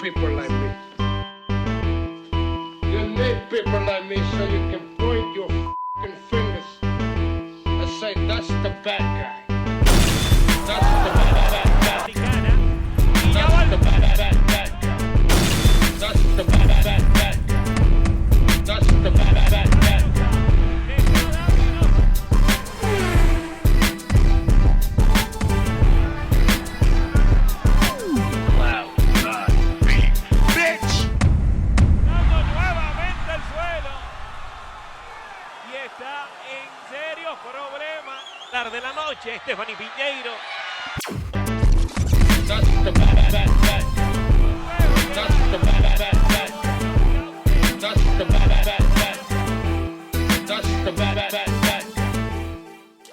people like me. You need people like me so you can point your f***ing fingers and say, that's the bad guy. That's the bad guy. That's the bad guy. That's the bad guy. That's the bad guy. De la noche, Stephanie Piñeiro.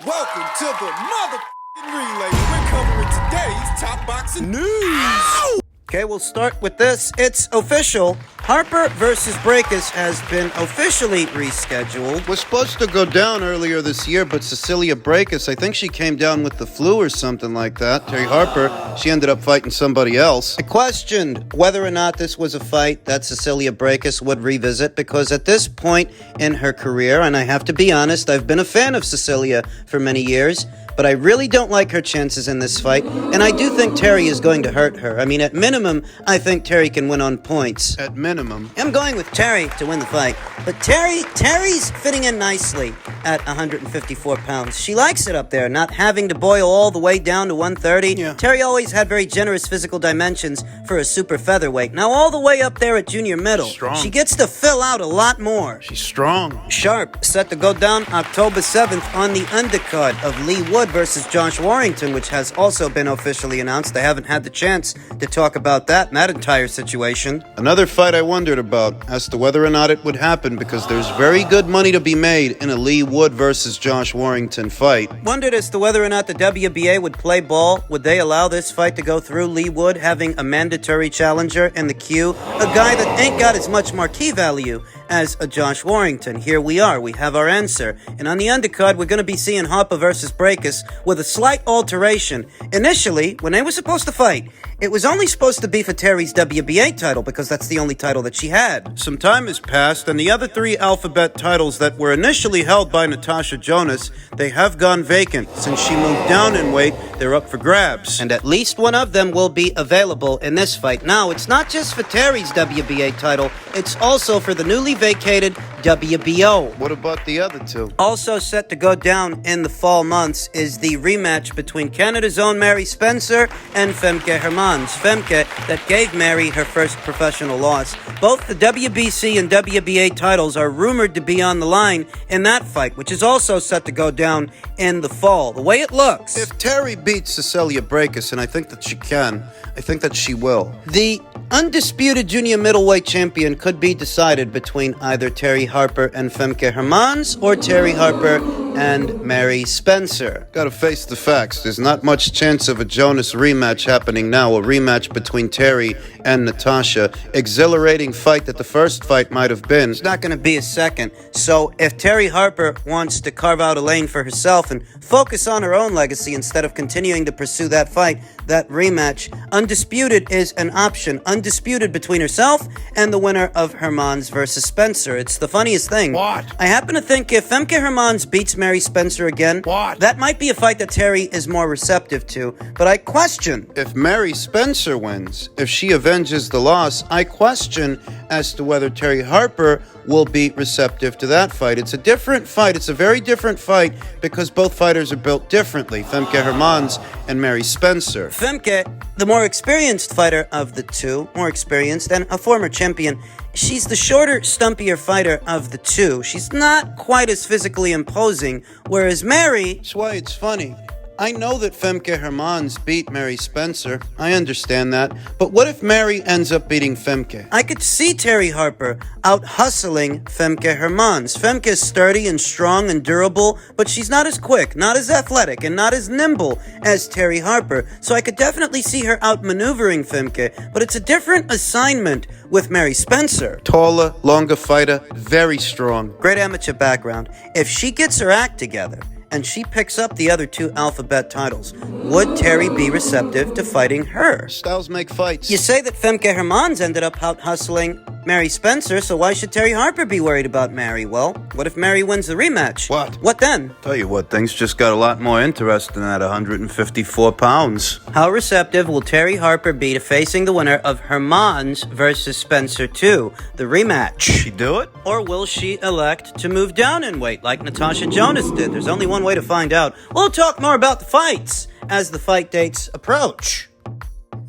Welcome to the motherfucking relay. We're covering today's top boxing news. Ow! Okay, we'll start with this. It's official. Harper versus Brækhus has been officially rescheduled. Was supposed to go down earlier this year, but Cecilia Brækhus, I think she came down with the flu or something like that. Terry Harper, she ended up fighting somebody else. I questioned whether or not this was a fight that Cecilia Brækhus would revisit, because at this point in her career, and I have to be honest, I've been a fan of Cecilia for many years, but I really don't like her chances in this fight, and I do think Terry is going to hurt her. I mean, at minimum, I think Terry can win on points. At minimum. I'm going with Terry to win the fight, but Terry's fitting in nicely at 154 pounds. She likes it up there, not having to boil all the way down to 130. Yeah. Terry always had very generous physical dimensions for a super featherweight. Now all the way up there at junior middle, Strong. She gets to fill out a lot more. She's strong. Sharp, set to go down October 7th on the undercard of Lee Wood versus Josh Warrington, which has also been officially announced. I haven't had the chance to talk about that entire situation. Another fight I wondered about as to whether or not it would happen, because there's very good money to be made in a Lee Wood versus Josh Warrington fight. Wondered as to whether or not the WBA would play ball. Would they allow this fight to go through? Lee Wood having a mandatory challenger in the queue, a guy that ain't got as much marquee value as a Josh Warrington. Here we are. We have our answer. And on the undercard, we're going to be seeing Harper versus Brækhus with a slight alteration. Initially, when they were supposed to fight, it was only supposed to be for Terry's WBA title, because that's the only title that she had. Some time has passed, and the other three alphabet titles that were initially held by Natasha Jonas, they have gone vacant. Since she moved down in weight, they're up for grabs. And at least one of them will be available in this fight. Now, it's not just for Terry's WBA title, it's also for the newly vacated WBO. What about the other two? Also set to go down in the fall months is the rematch between Canada's own Mary Spencer and Femke Hermans. Femke that gave Mary her first professional loss. Both the WBC and WBA titles are rumored to be on the line in that fight, which is also set to go down in the fall. The way it looks, If Terry beats Cecilia Brækhus, and I think that she can, I think that she will. the undisputed junior middleweight champion could be decided between either Terry Harper and Femke Hermans or Terry Harper and Mary Spencer. Gotta face the facts. There's not much chance of a Jonas rematch happening now. A rematch between Terry and Natasha. Exhilarating fight that the first fight might have been. It's not going to be a second. So if Terry Harper wants to carve out a lane for herself and focus on her own legacy instead of continuing to pursue that fight, that rematch, undisputed is an option. Undisputed between herself and the winner of Hermans versus Spencer. It's the funniest thing. What? I happen to think if Femke Hermans beats Mary Spencer again, What? that might be a fight that Terry is more receptive to. But I question. If Mary Spencer wins, if she avenges the loss, I question as to whether Terry Harper will be receptive to that fight. It's a different fight. It's a very different fight because both fighters are built differently. Femke Hermans and Mary Spencer. Femke, the more experienced fighter of the two, more experienced and a former champion, she's the shorter, stumpier fighter of the two. She's not quite as physically imposing, whereas Mary... That's why it's funny. I know that Femke Hermans beat Mary Spencer. I understand that. But what if Mary ends up beating Femke? I could see Terry Harper out-hustling Femke Hermans. Femke's sturdy and strong and durable, but she's not as quick, not as athletic, and not as nimble as Terry Harper. So I could definitely see her out-maneuvering Femke, but it's a different assignment with Mary Spencer. Taller, longer fighter, very strong. Great amateur background. If she gets her act together and she picks up the other 2 alphabet titles, would Terry be receptive to fighting her? Styles make fights. You say that Femke Hermans ended up out-hustling Mary Spencer, so why should Terry Harper be worried about Mary? Well, what if Mary wins the rematch? What? What then? Tell you what, things just got a lot more interesting at 154 pounds. How receptive will Terry Harper be to facing the winner of Hermans versus Spencer 2, the rematch? She do it? Or will she elect to move down in weight like Natasha Jonas did? There's only one way to find out. We'll talk more about the fights as the fight dates approach.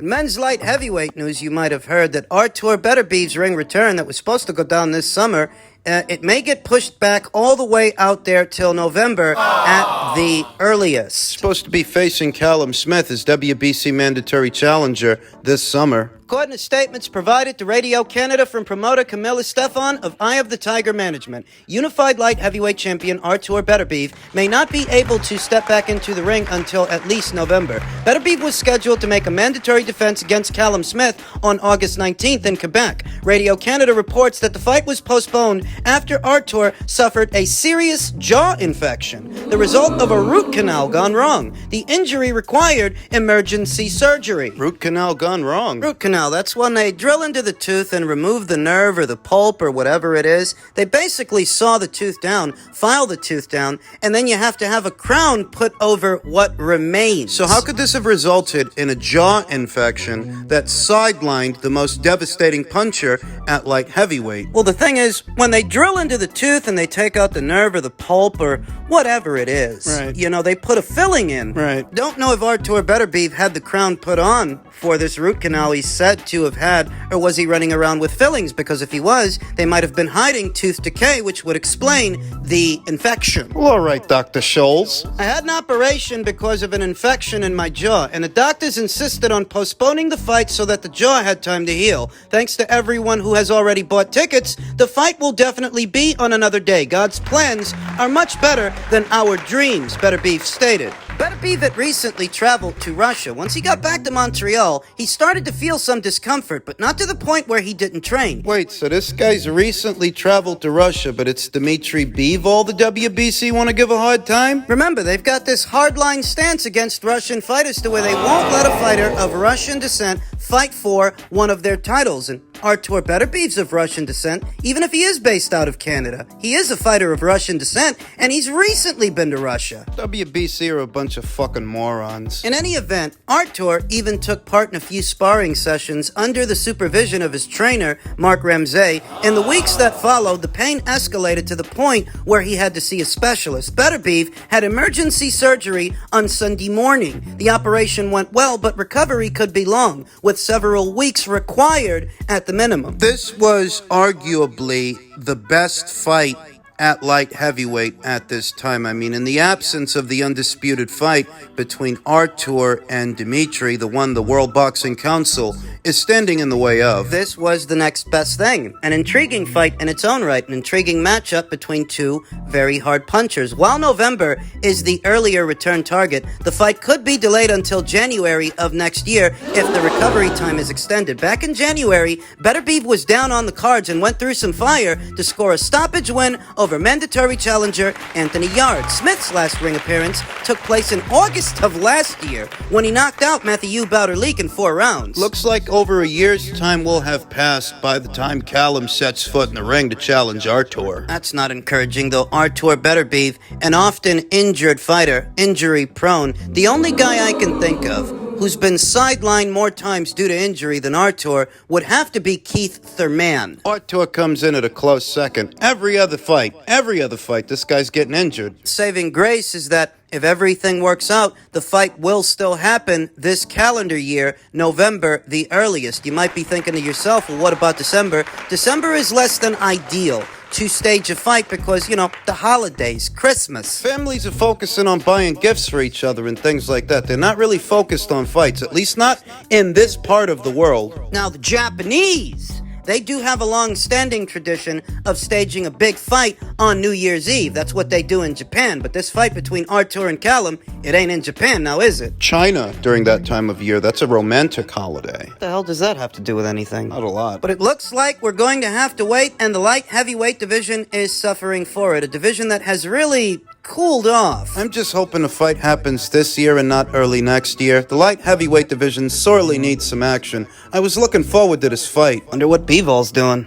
In men's light heavyweight news, you might have heard that Artur Beterbiev's ring return that was supposed to go down this summer, it may get pushed back all the way out there till November at the earliest. Supposed to be facing Callum Smith as WBC mandatory challenger this summer. According to statements provided to Radio Canada from promoter Camilla Stefan of Eye of the Tiger Management, unified light heavyweight champion Artur Beterbiev may not be able to step back into the ring until at least November. Beterbiev was scheduled to make a mandatory defense against Callum Smith on August 19th in Quebec. Radio Canada reports that the fight was postponed after Artur suffered a serious jaw infection, the result of a root canal gone wrong. The injury required emergency surgery. Root canal gone wrong. Root canal, that's when they drill into the tooth and remove the nerve or the pulp or whatever it is. They basically saw the tooth down, file the tooth down, and then you have to have a crown put over what remains. So how could this have resulted in a jaw infection that sidelined the most devastating puncher at light heavyweight? Well, the thing is, when they drill into the tooth and they take out the nerve or the pulp or whatever it is, right, you know, they put a filling in. Right. Don't know if Artur Beterbiev had the crown put on for this root canal he's said to have had, or was he running around with fillings? Because if he was, they might have been hiding tooth decay, which would explain the infection. Well, all right, Dr. Scholes. I had an operation because of an infection in my jaw, and the doctors insisted on postponing the fight so that the jaw had time to heal. Thanks to everyone who has already bought tickets, the fight will definitely be on another day. God's plans are much better than our dreams, Beterbiev stated. Beterbiev had recently traveled to Russia. Once he got back to Montreal, he started to feel some discomfort, but not to the point where he didn't train. Wait, so this guy's recently traveled to Russia, but it's Dmitry Bivol the WBC want to give a hard time? Remember, they've got this hardline stance against Russian fighters to where they won't let a fighter of Russian descent fight for one of their titles. And Artur Beterbiev's of Russian descent, even if he is based out of Canada. He is a fighter of Russian descent, and he's recently been to Russia. WBC are a bunch of fucking morons. In any event, Artur even took part in a few sparring sessions under the supervision of his trainer, Mark Ramsey. In the weeks that followed, the pain escalated to the point where he had to see a specialist. Beterbiev had emergency surgery on Sunday morning. The operation went well, but recovery could be long, with several weeks required at the minimum. This was arguably the best fight at light heavyweight at this time. I mean, in the absence of the undisputed fight between Artur and Dmitry, the one the World Boxing Council is standing in the way of. This was the next best thing. An intriguing fight in its own right, an intriguing matchup between two very hard punchers. While November is the earlier return target, the fight could be delayed until January of next year if the recovery time is extended. Back in January, Beterbiev was down on the cards and went through some fire to score a stoppage win over mandatory challenger Anthony Yarde. Smith's last ring appearance took place in August of last year when he knocked out Matthew Bauderleek in 4 rounds. Looks like over a year's time will have passed by the time Callum sets foot in the ring to challenge Artur. That's not encouraging, though. Artur Beterbiev, an often injured fighter, injury prone, the only guy I can think of who's been sidelined more times due to injury than Artur would have to be Keith Thurman. Artur comes in at a close second. Every other fight, this guy's getting injured. Saving grace is that if everything works out, the fight will still happen this calendar year, November the earliest. You might be thinking to yourself, well, what about December? December is less than ideal to stage a fight because, you know, the holidays, Christmas. Families are focusing on buying gifts for each other and things like that. They're not really focused on fights, at least not in this part of the world. Now, the Japanese, they do have a long-standing tradition of staging a big fight on New Year's Eve. That's what they do in Japan. But this fight between Artur and Callum, it ain't in Japan now, is it? China, during that time of year, that's a romantic holiday. What the hell does that have to do with anything? Not a lot. But it looks like we're going to have to wait, and the light heavyweight division is suffering for it. A division that has really cooled off. I'm just hoping the fight happens this year and not early next year. The light heavyweight division sorely needs some action. I was looking forward to this fight. Wonder what Bivol doing.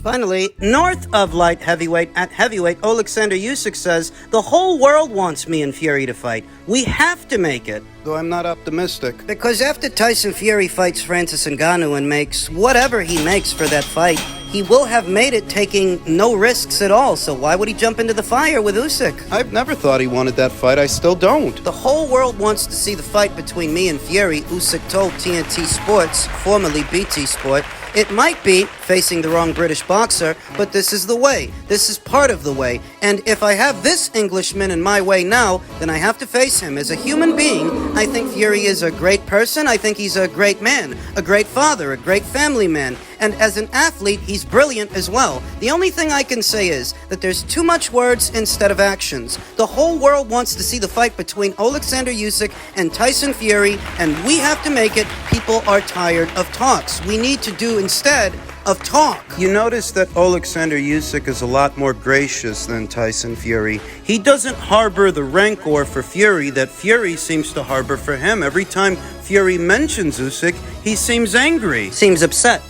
Finally, north of light heavyweight, at heavyweight, Alexander Usyk says, the whole world wants me and Fury to fight. We have to make it. Though I'm not optimistic. Because after Tyson Fury fights Francis Ngannou and makes whatever he makes for that fight, he will have made it taking no risks at all, so why would he jump into the fire with Usyk? I've never thought he wanted that fight. I still don't. The whole world wants to see the fight between me and Fury, Usyk told TNT Sports, formerly BT Sport. It might be facing the wrong British boxer, but this is the way. This is part of the way. And if I have this Englishman in my way now, then I have to face him. As a human being, I think Fury is a great person. I think he's a great man, a great father, a great family man. And as an athlete, he's brilliant as well. The only thing I can say is that there's too much words instead of actions. The whole world wants to see the fight between Alexander Usyk and Tyson Fury, and we have to make it. People are tired of talks. We need to do instead of talk. You notice that Alexander Usyk is a lot more gracious than Tyson Fury. He doesn't harbor the rancor for Fury that Fury seems to harbor for him. Every time Fury mentions Usyk, he seems angry. Seems upset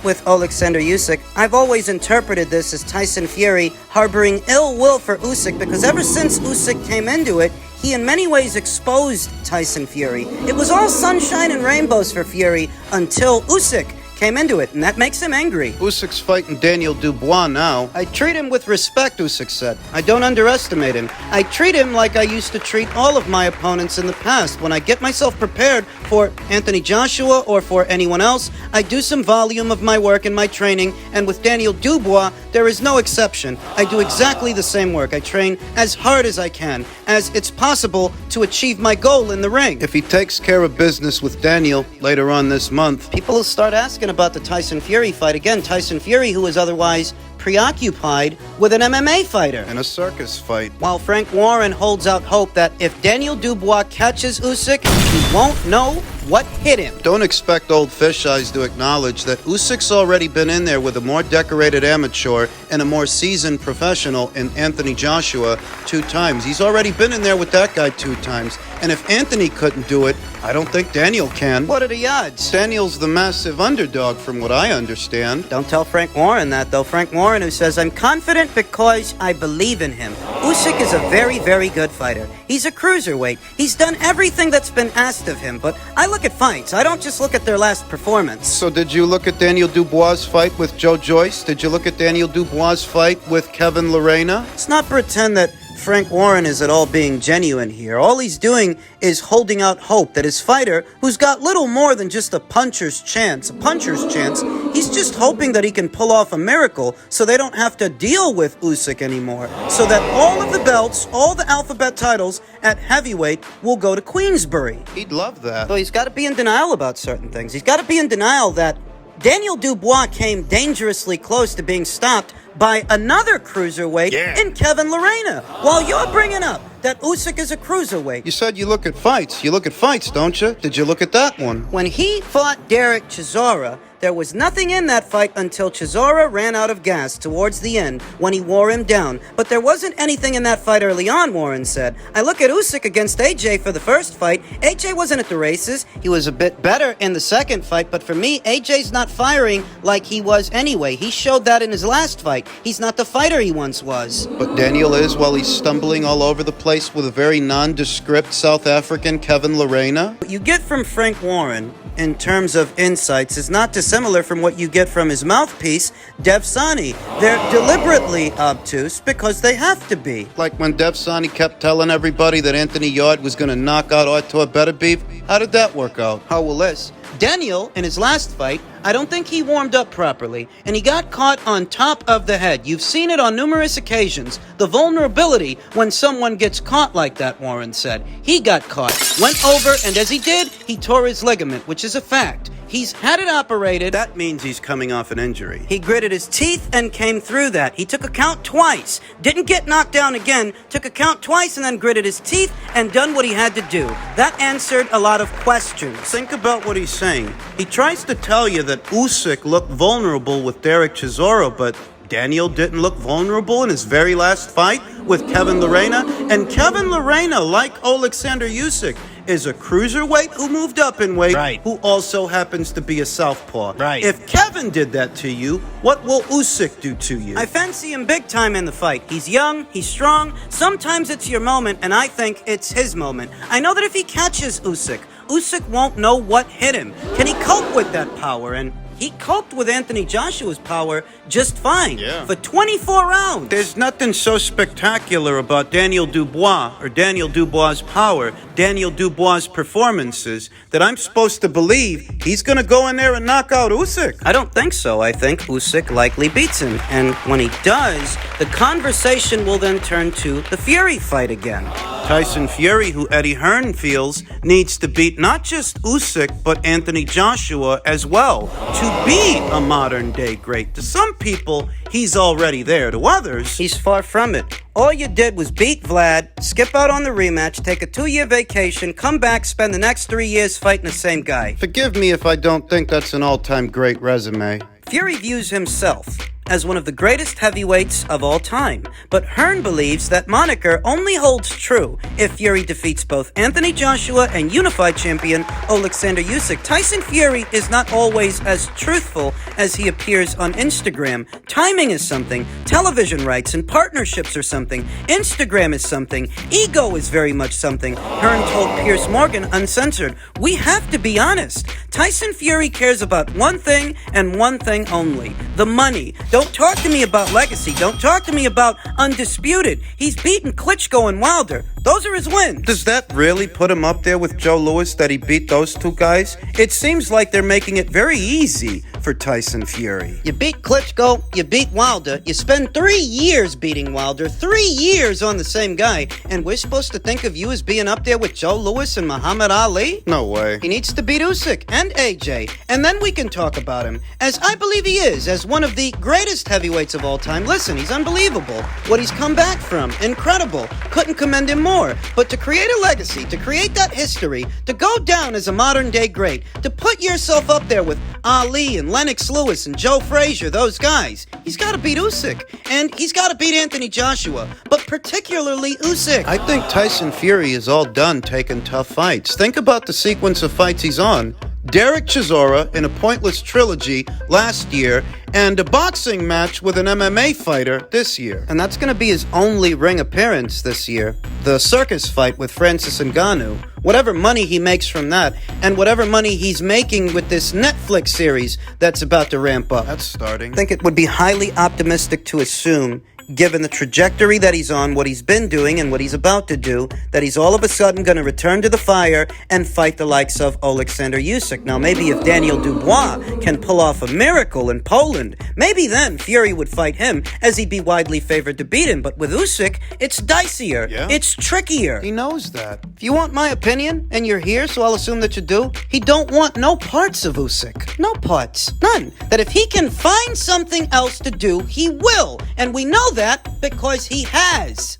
with Alexander Usyk. I've always interpreted this as Tyson Fury harboring ill will for Usyk because ever since Usyk came into it, he in many ways exposed Tyson Fury. It was all sunshine and rainbows for Fury until Usyk came into it, and that makes him angry. Usyk's fighting Daniel Dubois now. I treat him with respect, Usyk said. I don't underestimate him. I treat him like I used to treat all of my opponents in the past. When I get myself prepared for Anthony Joshua or for anyone else, I do some volume of my work and my training, and with Daniel Dubois, there is no exception. I do exactly the same work. I train as hard as I can, as it's possible to achieve my goal in the ring. If he takes care of business with Daniel later on this month, people will start asking about the Tyson Fury fight again. Tyson Fury, who is otherwise preoccupied with an MMA fighter. in a circus fight. While Frank Warren holds out hope that if Daniel Dubois catches Usyk, he won't know what hit him. Don't expect old fish eyes to acknowledge that Usyk's already been in there with a more decorated amateur and a more seasoned professional in Anthony Joshua 2 times. He's already been in there with that guy 2 times. And if Anthony couldn't do it, I don't think Daniel can. What are the odds? Daniel's the massive underdog from what I understand. Don't tell Frank Warren that, though. Frank Warren, who says, I'm confident because I believe in him. Usyk is a very, very good fighter. He's a cruiserweight. He's done everything that's been asked of him, but I look at fights. I don't just look at their last performance. So did you look at Daniel Dubois' fight with Joe Joyce? Did you look at Daniel Dubois' fight with Kevin Lorena? Let's not pretend that Frank Warren is at all being genuine here. All he's doing is holding out hope that his fighter, who's got little more than just a puncher's chance, he's just hoping that he can pull off a miracle so they don't have to deal with Usyk anymore. So that all of the belts, all the alphabet titles at heavyweight will go to Queensbury. He'd love that. So he's got to be in denial about certain things. He's got to be in denial that Daniel Dubois came dangerously close to being stopped by another cruiserweight in Kevin Lorena. While you're bringing up that Usyk is a cruiserweight. You said you look at fights. You look at fights, don't you? Did you look at that one? When he fought Derek Chisora, there was nothing in that fight until Chisora ran out of gas towards the end when he wore him down. But there wasn't anything in that fight early on, Warren said. I look at Usyk against AJ for the first fight. AJ wasn't at the races. He was a bit better in the second fight, but for me, AJ's not firing like he was anyway. He showed that in his last fight. He's not the fighter he once was. But Daniel is, while he's stumbling all over the place with a very nondescript South African Kevin Lorena. What you get from Frank Warren in terms of insights is not dissimilar from what you get from his mouthpiece, Dev Sani. They're deliberately obtuse because they have to be. Like when Dev Sani kept telling everybody that Anthony Yarde was going to knock out Artur Beterbiev. How did that work out? How will this? Daniel, in his last fight, I don't think he warmed up properly, and he got caught on top of the head. You've seen it on numerous occasions. The vulnerability when someone gets caught like that, Warren said. He got caught, went over, and as he did, he tore his ligament, which is a fact. He's had it operated. That means he's coming off an injury. He gritted his teeth and came through that. He took a count twice. Didn't get knocked down again. Took a count twice and then gritted his teeth and done what he had to do. That answered a lot of questions. Think about what he's saying. He tries to tell you that Usyk looked vulnerable with Derek Chisora, but Daniel didn't look vulnerable in his very last fight with Kevin Lerena, and Kevin Lerena, like Alexander Usyk, is a cruiserweight who moved up in weight, Right. who also happens to be a southpaw. Right. If Kevin did that to you, what will Usyk do to you? I fancy him big time in the fight. He's young, he's strong. Sometimes it's your moment, and I think it's his moment. I know that if he catches Usyk won't know what hit him. Can he cope with that power? And he coped with Anthony Joshua's power just fine for 24 rounds. There's nothing so spectacular about Daniel Dubois or Daniel Dubois' power, Daniel Dubois' performances, that I'm supposed to believe he's going to go in there and knock out Usyk. I don't think so. I think Usyk likely beats him. And when he does, the conversation will then turn to the Fury fight again. Tyson Fury, who Eddie Hearn feels needs to beat not just Usyk, but Anthony Joshua as well to be a modern-day great. To some people, he's already there. To others, He's far from it. All you did was beat Vlad, skip out on the rematch, take a 2-year vacation, come back, spend the next 3 years fighting the same guy. forgive me if I don't think that's an all-time great resume. Fury views himself as one of the greatest heavyweights of all time, but Hearn believes that moniker only holds true if Fury defeats both Anthony Joshua and unified champion Alexander Usyk. Tyson Fury is not always as truthful as he appears on Instagram. Timing is something, television rights and partnerships are something, Instagram is something, ego is very much something. Hearn told Piers Morgan uncensored, "We have to be honest. Tyson Fury cares about one thing and one thing only, the money. Don't talk to me about legacy. Don't talk to me about undisputed. He's beaten Klitschko and Wilder. Those are his wins." Does that really put him up there with Joe Louis, that he beat those two guys? It seems like they're making it very easy for Tyson Fury. You beat Klitschko, you beat Wilder, you spend 3 years beating Wilder, 3 years on the same guy, and we're supposed to think of you as being up there with Joe Louis and Muhammad Ali? No way. He needs to beat Usyk and AJ, and then we can talk about him, as I believe he is, as one of the greatest heavyweights of all time. Listen, he's unbelievable. What he's come back from, incredible. Couldn't commend him more. But to create a legacy, to create that history, to go down as a modern-day great, to put yourself up there with Ali and Lennox Lewis and Joe Frazier, those guys, he's got to beat Usyk, and he's got to beat Anthony Joshua, but particularly Usyk. I think Tyson Fury is all done taking tough fights. Think about the sequence of fights he's on. Derek Chisora in a pointless trilogy last year, and a boxing match with an MMA fighter this year. And that's going to be his only ring appearance this year. The circus fight with Francis Ngannou. Whatever money he makes from that, and whatever money he's making with this Netflix series that's about to ramp up. That's starting. I think it would be highly optimistic to assume, given the trajectory that he's on, what he's been doing, and what he's about to do, that he's all of a sudden going to return to the fire and fight the likes of Alexander Usyk. Now, maybe if Daniel Dubois can pull off a miracle in Poland, maybe then Fury would fight him, as he'd be widely favored to beat him. But with Usyk, it's dicier. Yeah. It's trickier. He knows that. If you want my opinion, and you're here, so I'll assume that you do, he don't want no parts of Usyk. No parts. None. That if he can find something else to do, he will. And we know that because he has.